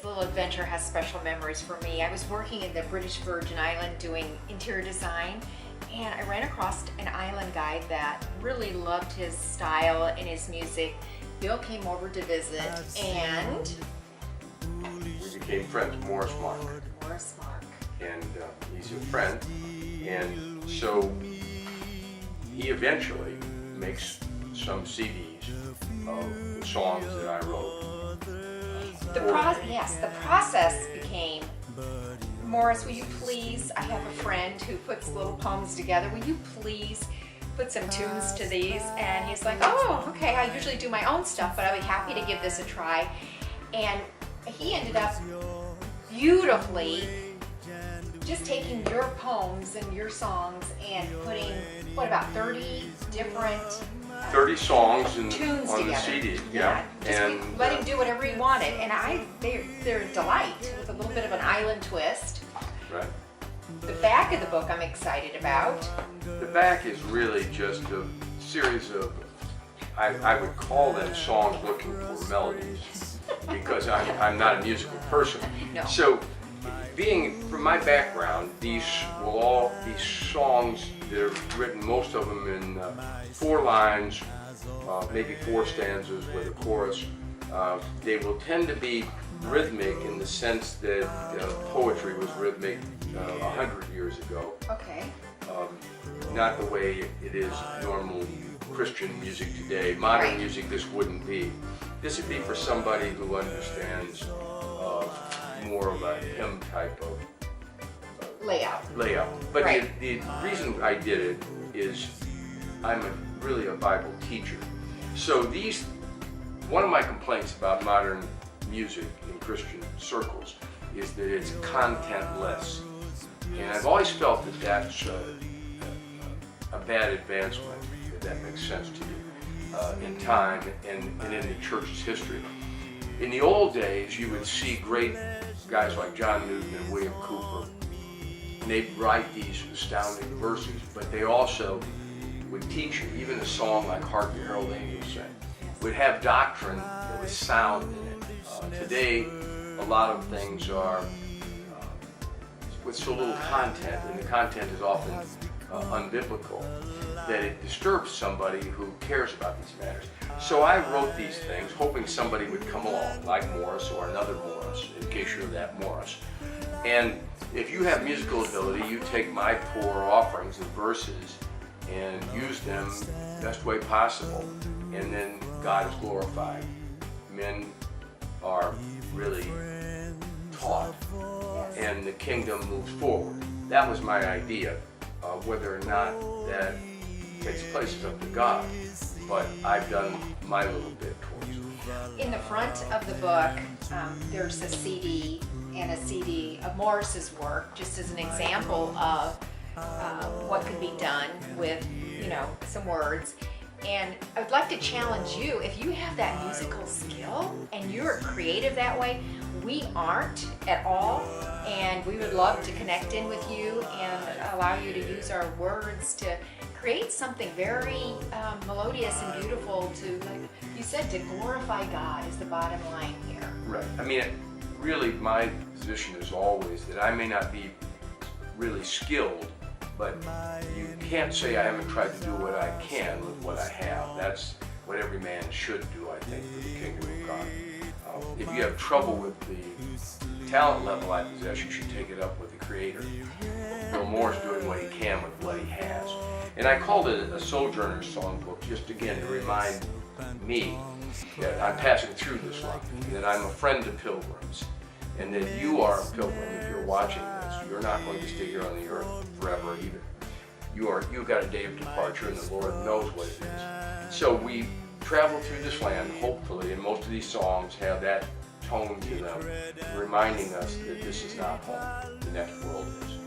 this little adventure has special memories for me. I was working in the British Virgin Island doing interior design, and I ran across an island guide that really loved his style and his music. Bill came over to visit, and we became friends, Morris Mark. Morris Mark. And he's a friend, and so he eventually makes some CDs of the songs that I wrote. The process became, Morris, will you please, I have a friend who puts little poems together, will you please put some tunes to these? And he's like, oh, okay, I usually do my own stuff, but I'll be happy to give this a try. And he ended up beautifully just taking your poems and your songs and putting, what, about 30 different 30 songs tunes on together. the CD, And let him do whatever he wanted, and they're a delight with a little bit of an island twist. Right. The back of the book I'm excited about. The back is really just a series of, I would call them songs looking for melodies, because I'm not a musical person. No. So, being from my background, these will all be songs that are written, most of them in 4 lines, maybe 4 stanzas with a chorus. They will tend to be rhythmic in the sense that poetry was rhythmic 100 years ago. Okay. Not the way it is normal Christian music today. Modern Right. music, this wouldn't be. This would be for somebody who understands more of a hymn type of Layout. But Right. the reason I did it is I'm really a Bible teacher. So one of my complaints about modern music in Christian circles is that it's contentless. And I've always felt that that's a bad advancement, if that makes sense to you, in time and in the church's history. In the old days, you would see great guys like John Newton and William Cooper, and they'd write these astounding verses, but they also would teach you. Even a song like Hark the Herald Angels Sing would have doctrine that was sound in it. Today, a lot of things are with so little content, and the content is often unbiblical, that it disturbs somebody who cares about these matters. So I wrote these things hoping somebody would come along, like Morris or another Morris, in case you're that Morris. And if you have musical ability, you take my poor offerings and verses and use them the best way possible, and then God is glorified. Men are really taught, and the kingdom moves forward. That was my idea. Whether or not that takes place is up to God, but I've done my little bit towards it. In the front of the book, there's a CD and a CD of Morris's work, just as an example of what could be done with, some words. And I'd like to challenge you, if you have that musical skill and you're creative that way, we aren't at all, and we would love to connect in with you and allow you to use our words to create something very melodious and beautiful to, like you said, to glorify God is the bottom line here. Right. I mean, really, my position is always that I may not be really skilled, but you can't say I haven't tried to do what I can with what I have. That's what every man should do, I think, for the kingdom of God. If you have trouble with the talent level I possess, you should take it up with the Creator. Bill Moore's doing what he can with what he has. And I called it a Sojourner Songbook, just again to remind me that I'm passing through this life, and that I'm a friend to pilgrims, and that you are a pilgrim if you're watching this. You're not going to stay here on the earth forever either. You've got a day of departure, and the Lord knows what it is. So we travel through this land, hopefully, and most of these songs have that tone to them, reminding us that this is not home, the next world is.